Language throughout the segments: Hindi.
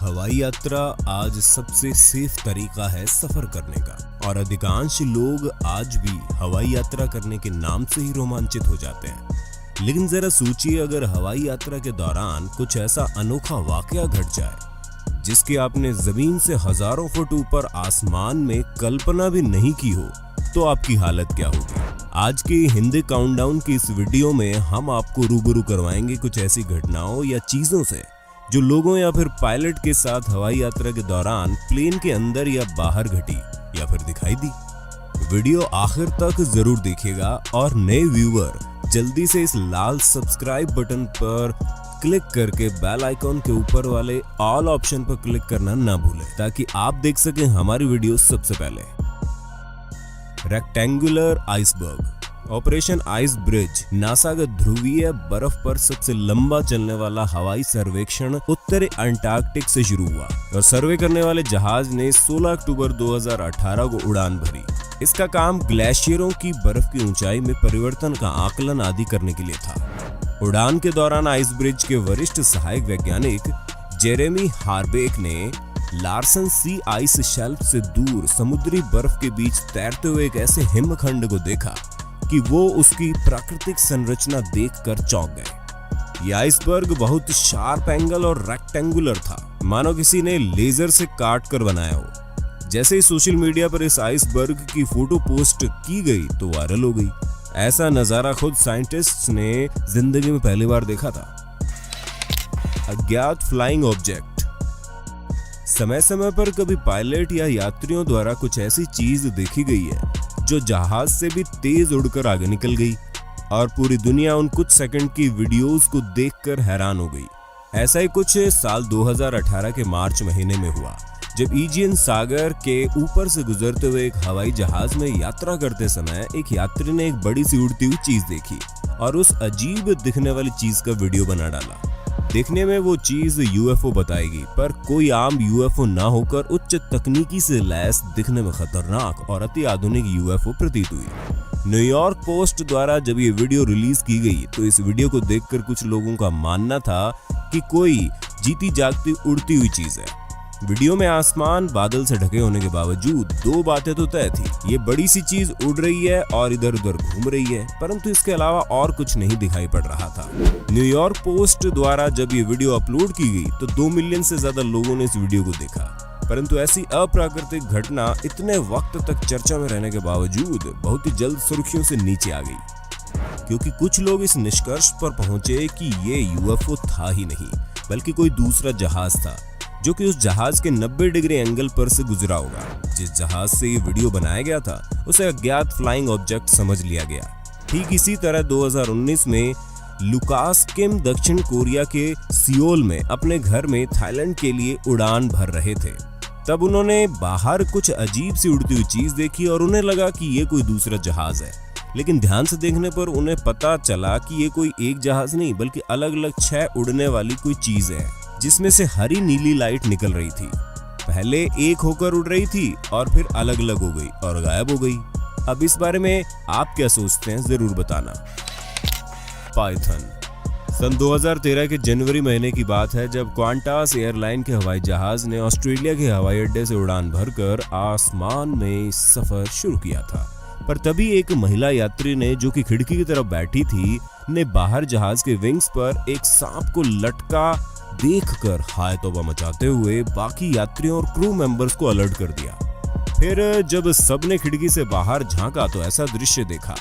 हवाई यात्रा आज सबसे सेफ तरीका है सफर करने का और अधिकांश लोग आज भी हवाई यात्रा करने के नाम से ही रोमांचित हो जाते हैं। लेकिन जरा सोचिए, अगर हवाई यात्रा के दौरान कुछ ऐसा अनोखा वाकया घट जाए जिसकी आपने जमीन से हजारों फुट ऊपर आसमान में कल्पना भी नहीं की हो, तो आपकी हालत क्या होगी। आज के हिंदी काउंटडाउन की इस वीडियो में हम आपको रूबरू करवाएंगे कुछ ऐसी घटनाओं या चीजों से जो लोगों या फिर पायलट के साथ हवाई यात्रा के दौरान प्लेन के अंदर या बाहर घटी या फिर दिखाई दी। वीडियो आखिर तक जरूर देखिएगा और नए व्यूअर जल्दी से इस लाल सब्सक्राइब बटन पर क्लिक करके बेल आइकॉन के ऊपर वाले ऑल ऑप्शन पर क्लिक करना ना भूलें ताकि आप देख सकें हमारी वीडियो सबसे पहले। Rectangular iceberg operation ice bridge NASA का ध्रुवीय बर्फ पर सबसे लंबा चलने वाला हवाई सर्वेक्षण उत्तरी अंटार्कटिक से शुरू हुआ और सर्वे करने वाले जहाज ने 16 अक्टूबर 2018 को उड़ान भरी। इसका काम ग्लेशियरों की बर्फ की ऊंचाई में परिवर्तन का आकलन आदि करने के लिए था। उड़ान के दौरान आइस ब्रिज के वरिष्ठ सहायक वैज्ञानिक जेरेमी हार्बेक ने लार्सन सी आइस शेल्फ से दूर समुद्री बर्फ के बीच तैरते हुए एक ऐसे हिमखंड को देखा कि वो उसकी प्राकृतिक संरचना देखकर चौंक गए। ये आइसबर्ग बहुत शार्प एंगल और रेक्टेंगुलर था, मानो किसी ने लेजर से काट कर बनाया हो। जैसे ही सोशल मीडिया पर इस आइसबर्ग की फोटो पोस्ट की गई तो वायरल हो गई। ऐसा नजारा खुद साइंटिस्ट्स ने जिंदगी में पहली बार देखा था। अज्ञात फ्लाइंग ऑब्जेक्ट। समय समय पर कभी पायलट या यात्रियों द्वारा कुछ ऐसी चीज देखी गई है जो जहाज से भी तेज उड़कर आगे निकल गई और पूरी दुनिया उन कुछ सेकंड की वीडियोस को देखकर हैरान हो गई। ऐसा ही कुछ साल 2018 के मार्च महीने में हुआ जब ईजियन सागर के ऊपर से गुजरते हुए एक हवाई जहाज में यात्रा करते समय एक यात्री ने एक बड़ी सी उड़ती हुई चीज देखी और उस अजीब दिखने वाली चीज का वीडियो बना डाला। देखने में वो चीज यूएफओ बताएगी, पर कोई आम यूएफओ ना होकर उच्च तकनीकी से लैस दिखने में खतरनाक और अति आधुनिक यूएफओ प्रतीत हुई। न्यूयॉर्क पोस्ट द्वारा जब ये वीडियो रिलीज की गई तो इस वीडियो को देखकर कुछ लोगों का मानना था कि कोई जीती जागती उड़ती हुई चीज है। वीडियो में आसमान बादल से ढके होने के बावजूद दो बातें तो तय थी। ये बड़ी सी चीज उड़ रही है और इधर उधर घूम रही है, परंतु इसके अलावा और कुछ नहीं दिखाई पड़ रहा था। न्यूयॉर्क पोस्ट द्वारा जब ये वीडियो अपलोड की गई तो 2 मिलियन से ज्यादा लोगों ने इस वीडियो को देखा, परंतु ऐसी अप्राकृतिक घटना इतने वक्त तक चर्चा में रहने के बावजूद बहुत ही जल्द सुर्खियों से नीचे आ गई, क्योंकि कुछ लोग इस निष्कर्ष पर पहुंचे कि ये यूएफओ था ही नहीं बल्कि कोई दूसरा जहाज था जो कि उस जहाज के 90 डिग्री एंगल पर से गुजरा होगा। जिस जहाज से ये वीडियो बनाया गया था उसे अज्ञात फ्लाइंग ऑब्जेक्ट समझ लिया गया। ठीक इसी तरह 2019 में लुकास किम दक्षिण कोरिया के सियोल में अपने घर में थाईलैंड के लिए उड़ान भर रहे थे। तब उन्होंने बाहर कुछ अजीब सी उड़ती हुई चीज देखी और उन्हें लगा कि ये कोई दूसरा जहाज है, लेकिन ध्यान से देखने पर उन्हें पता चला कि ये कोई एक जहाज नहीं बल्कि अलग अलग 6 उड़ने वाली कोई चीज है जिसमें से हरी नीली लाइट निकल रही थी। पहले एक होकर उड़ रही थी और फिर अलग अलग हो गई और गायब हो गई। अब इस बारे में आप क्या सोचते हैं जरूर बताना। पाइथन। सन 2013 के जनवरी महीने की बात है जब क्वांटास एयरलाइन के हवाई जहाज ने ऑस्ट्रेलिया के हवाई अड्डे से उड़ान भरकर आसमान में सफर शुरू किया था। पर तभी एक महिला यात्री ने, जो कि खिड़की की तरफ बैठी थी, ने बाहर जहाज के विंग्स पर एक सांप को लटका देखकर हाय तौबा मचाते हुए बाकी यात्रियों और क्रू मेंबर्स को अलर्ट कर दिया। फिर जब सबने खिड़की से बाहर झांका तो ऐसा दृश्य देखा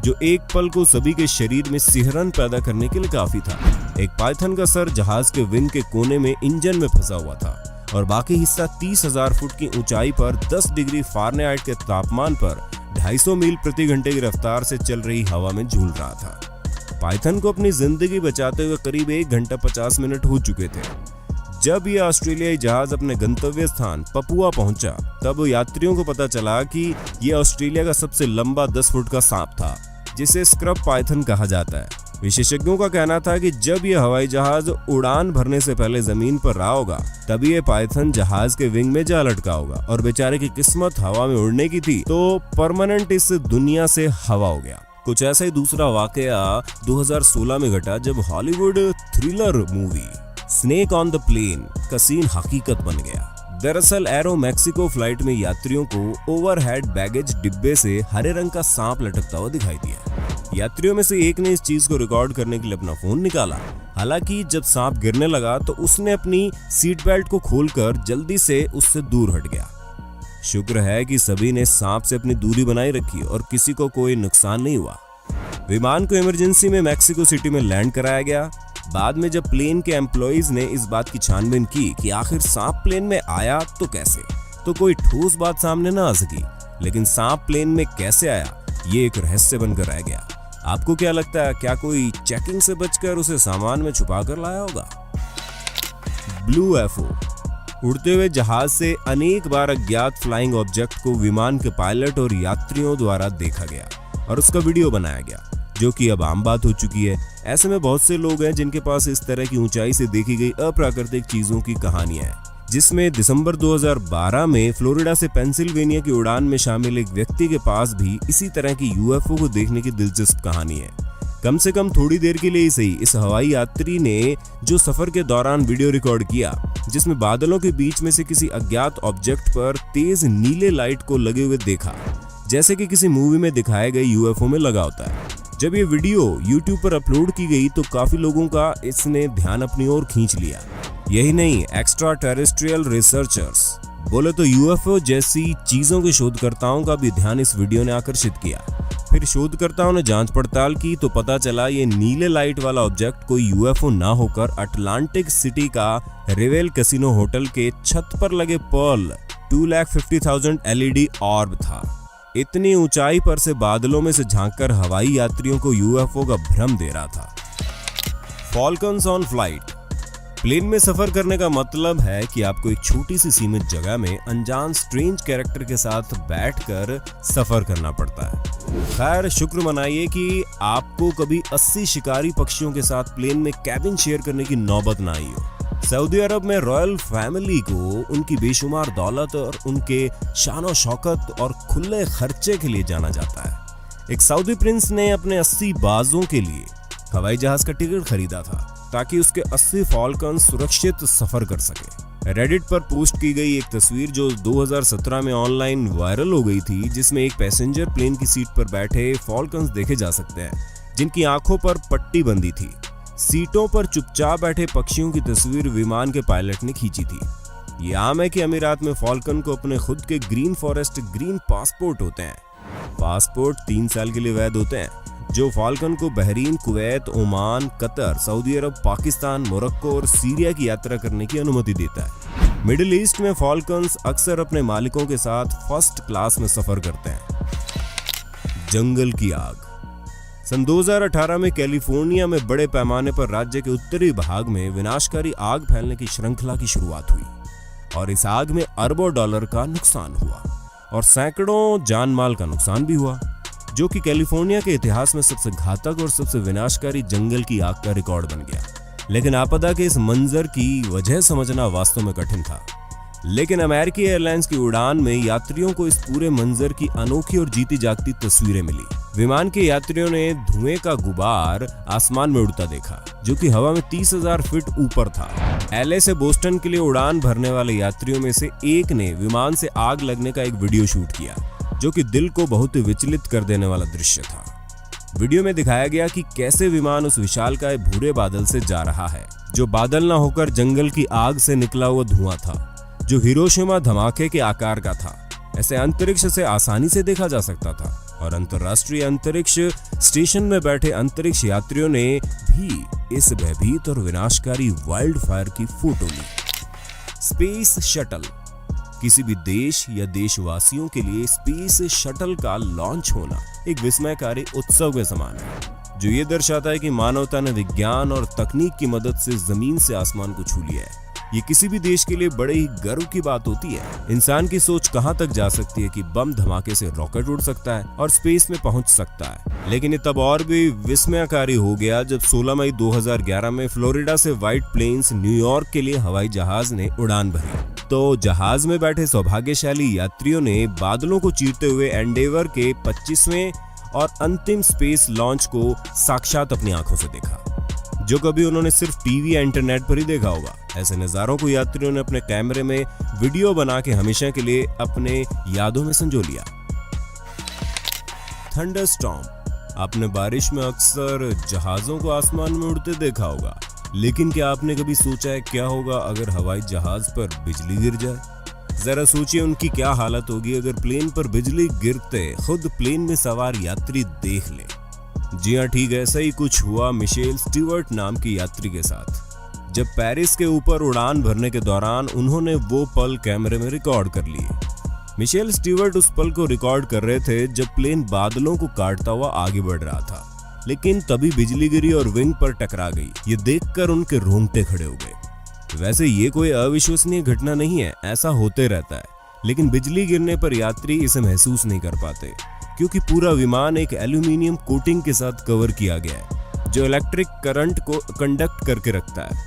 जो एक पल को सभी के शरीर में सिहरन पैदा करने के लिए काफी था। एक पाइथन का सर जहाज के विंग के कोने में इंजन में फंसा हुआ था और बाकी हिस्सा 30,000 फुट की ऊंचाई पर 10 डिग्री फारेनहाइट के तापमान पर 250 मील प्रति घंटे की रफ्तार से चल रही हवा में झूल रहा था। पाइथन को अपनी जिंदगी बचाते हुए करीब 1 घंटा 50 मिनट हो चुके थे। जब यह ऑस्ट्रेलियाई जहाज अपने गंतव्य स्थान पपुआ पहुंचा तब यात्रियों को पता चला कि यह ऑस्ट्रेलिया का सबसे लंबा 10 फुट का सांप था जिसे स्क्रब पाइथन कहा जाता है। विशेषज्ञों का कहना था कि जब यह हवाई जहाज उड़ान भरने से पहले जमीन पर रहा होगा तभी यह पाइथन जहाज के विंग में जा लटका होगा और बेचारे की किस्मत हवा में उड़ने की थी तो परमानेंट इस दुनिया से हवा हो गया। कुछ ऐसा ही दूसरा वाकया 2016 में घटा जब Hollywood thriller movie snake on the plane का सीन हकीकत बन गया। दरअसल एरो मैक्सिको फ्लाइट में यात्रियों को ओवरहेड बैगेज डिब्बे से हरे रंग का सांप लटकता हुआ दिखाई दिया। यात्रियों में से एक ने इस चीज को रिकॉर्ड करने के लिए अपना फोन निकाला। हालांकि जब सांप गिरने लगा तो उसने अपनी सीट बेल्ट को खोलकर जल्दी से उससे दूर हट गया। शुक्र है कि सभी ने सांप से अपनी दूरी बनाए रखी और किसी को कोई नुकसान नहीं हुआ। विमान को इमरजेंसी में मैक्सिको सिटी में लैंड कराया गया। बाद में जब प्लेन के एम्प्लॉइज ने इस बात की छानबीन की कि आखिर सांप प्लेन में आया तो कैसे, तो कोई ठोस बात सामने न आ सकी। लेकिन सांप प्लेन में कैसे आया ये एक रहस्य बनकर रह गया। आपको क्या लगता है, क्या कोई चेकिंग से बचकर उसे सामान में छुपा कर लाया होगा? ब्लू एफओ उड़ते हुए जहाज से अनेक बार अज्ञात फ्लाइंग ऑब्जेक्ट को विमान के पायलट और यात्रियों द्वारा देखा गया और उसका वीडियो बनाया गया, जो कि अब आम बात हो चुकी है। ऐसे में बहुत से लोग हैं जिनके पास इस तरह की ऊंचाई से देखी गई अप्राकृतिक चीजों की कहानियां हैं, जिसमें दिसंबर 2012 में फ्लोरिडा से पेंसिल्वेनिया की उड़ान में शामिल एक व्यक्ति के पास भी इसी तरह की यूएफओ को देखने की दिलचस्प कहानी है। कम से कम थोड़ी देर के लिए ही सही, इस हवाई यात्री ने जो सफर के दौरान वीडियो रिकॉर्ड किया, जिसमें बादलों के बीच में से किसी अज्ञात ऑब्जेक्ट पर तेज नीले लाइट को लगे हुए देखा, जैसे कि किसी मूवी में दिखाए गए यूएफओ में लगा होता है। जब ये वीडियो YouTube पर अपलोड की गई तो काफी लोगों का इसने ध्यान अपनी ओर खींच लिया। यही नहीं, एक्स्ट्रा टेरेस्ट्रियल रिसर्चर्स बोले तो यूएफओ जैसी चीजों के शोधकर्ताओं का भी ध्यान इस वीडियो ने आकर्षित किया। फिर शोधकर्ताओं ने जांच पड़ताल की तो पता चला ये नीले लाइट वाला ऑब्जेक्ट कोई यूएफओ ना होकर अटलांटिक सिटी का रिवेल कैसीनो होटल के छत पर लगे पर्ल 2,50,000 LED ऑर्ब था। इतनी ऊंचाई पर से बादलों में से झांककर हवाई यात्रियों को यूएफओ का भ्रम दे रहा था। फॉल्कन्स ऑन फ्लाइट। प्लेन में सफर करने का मतलब है कि आपको एक छोटी सी सीमित जगह में अनजान स्ट्रेंज कैरेक्टर के साथ बैठकर सफर करना पड़ता है। खैर, शुक्र मनाइए कि आपको कभी 80 शिकारी पक्षियों के साथ प्लेन में कैबिन शेयर करने की नौबत ना आई हो। सऊदी अरब में रॉयल फैमिली को उनकी बेशुमार दौलत और उनके शान शौकत और खुले खर्चे के लिए जाना जाता है। एक सऊदी प्रिंस ने अपने 80 बाजों के लिए हवाई जहाज का टिकट खरीदा था ताकि उसके 80 फॉल्कन सुरक्षित सफर कर सके। रेडिट पर पोस्ट की गई एक तस्वीर जो 2017 में ऑनलाइन वायरल हो गई थी, जिसमें एक पैसेंजर प्लेन की सीट पर बैठे फॉल्कन्स देखे जा सकते हैं, जिनकी आंखों पर पट्टी बंधी थी। सीटों पर चुपचाप बैठे पक्षियों की तस्वीर विमान के पायलट ने खींची थी। ये आम है कि अमीरात में फॉल्कन को अपने खुद के ग्रीन फॉरेस्ट ग्रीन पासपोर्ट होते हैं। पासपोर्ट 3 साल के लिए वैध होते हैं, जो फॉल्कन को Bahrain, Kuwait, Oman, Qatar, Saudi Arabia, Pakistan, Morocco और सीरिया की यात्रा करने की अनुमति देता है। मिडिल ईस्ट में फॉल्कन्स अक्सर अपने मालिकों के साथ फर्स्ट क्लास में सफर करते हैं। जंगल की आग। सन 2018 में कैलिफोर्निया में बड़े पैमाने पर राज्य के उत्तरी भाग में विनाशकारी आग फैलने की श्रृंखला की शुरुआत हुई और इस आग में अरबों डॉलर का नुकसान हुआ और सैकड़ों जान माल का नुकसान भी हुआ, जो कि कैलिफोर्निया के इतिहास में सबसे घातक और सबसे विनाशकारी जंगल की आग का रिकॉर्ड बन गया। लेकिन आपदा के इस मंजर की वजह समझना वास्तव में कठिन था। लेकिन अमेरिकी एयरलाइंस की उड़ान में यात्रियों को इस पूरे मंजर की अनोखी और जीती जागती तस्वीरें मिली। विमान के यात्रियों ने धुएं का गुबार आसमान में उड़ता देखा, जो कि हवा में 30,000 फीट ऊपर था। LA से बोस्टन के लिए उड़ान भरने वाले यात्रियों में से एक ने विमान से आग लगने का एक वीडियो शूट किया, जो कि दिल को बहुत विचलित कर देने वाला दृश्य था। वीडियो में दिखाया गया कि कैसे विमान उस विशालकाय भूरे बादल से जा रहा है, जो बादल न होकर जंगल की आग से निकला हुआ धुआं था, जो हिरोशिमा धमाके के आकार का था। ऐसे अंतरिक्ष से आसानी से देखा जा सकता था और अंतर्राष्ट्रीय अंतरिक्ष स्टेशन में बैठे अंतरिक्ष यात्रियों ने भी इस भयभीत और विनाशकारी वाइल्ड फायर की फोटो ली। Space shuttle. किसी भी देश या देशवासियों के लिए स्पेस शटल का लॉन्च होना एक विस्मयकारी उत्सव के समान है, जो ये दर्शाता है कि मानवता ने विज्ञान और तकनीक की मदद से जमीन से आसमान को छू लिया है। ये किसी भी देश के लिए बड़े ही गर्व की बात होती है। इंसान की सोच कहां तक जा सकती है कि बम धमाके से रॉकेट उड़ सकता है और स्पेस में पहुंच सकता है। लेकिन ये तब और भी विस्मयकारी हो गया जब 16 मई 2011 में फ्लोरिडा से व्हाइट प्लेन्स न्यूयॉर्क के लिए हवाई जहाज ने उड़ान भरी। तो जहाज में बैठे सौभाग्यशाली यात्रियों ने बादलों को चीरते हुए एंडेवर के 25वें और अंतिम स्पेस लॉन्च को साक्षात अपनी आंखों से देखा। जो कभी उन्होंने सिर्फ टीवी या इंटरनेट पर ही देखा होगा। ऐसे नज़ारों को यात्रियों ने अपने कैमरे में वीडियो बना के हमेशा के लिए अपने यादों में संजो लिया। थंडरस्टॉर्म। आपने बारिश में अक्सर जहाजों को आसमान में उड़ते देखा होगा, लेकिन क्या आपने कभी सोचा है क्या होगा अगर हवाई जहाज पर बिजली गिर जाए? जरा सोचिए उनकी क्या हालत होगी अगर प्लेन पर बिजली गिरते खुद प्लेन में सवार यात्री देख ले। जी हाँ, ठीक ऐसा ही कुछ हुआ मिशेल स्टीवर्ट नाम की यात्री के साथ। जब पेरिस के ऊपर उड़ान भरने के दौरान उन्होंने वो पल कैमरे में रिकॉर्ड कर लिए। मिशेल स्टीवर्ट उस पल को रिकॉर्ड कर रहे थे जब प्लेन बादलों को काटता हुआ आगे बढ़ रहा था, लेकिन तभी बिजली गिरी और विंग पर टकरा गई। ये देखकर उनके रोंगटे खड़े हो गए। वैसे ये कोई अविश्वसनीय घटना नहीं है, ऐसा होते रहता है, लेकिन बिजली गिरने पर यात्री इसे महसूस नहीं कर पाते क्योंकि पूरा विमान एक एल्यूमिनियम कोटिंग के साथ कवर किया गया है जो इलेक्ट्रिक करंट को कंडक्ट करके रखता है,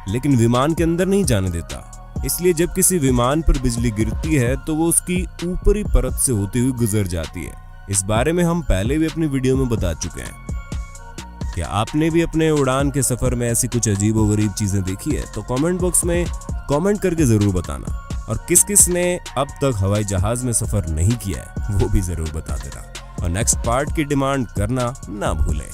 लेकिन विमान के अंदर नहीं जाने देता। इसलिए जब किसी विमान पर बिजली गिरती है तो वो उसकी ऊपरी परत से होती हुई गुजर जाती है। इस बारे में हम पहले भी अपनी वीडियो में बता चुके हैं। क्या आपने भी अपने उड़ान के सफर में ऐसी कुछ अजीबोगरीब चीजें देखी है? तो कमेंट बॉक्स में कमेंट करके जरूर बताना, और किस किस ने अब तक हवाई जहाज में सफर नहीं किया है वो भी जरूर बता देना, और नेक्स्ट पार्ट की डिमांड करना ना भूलें।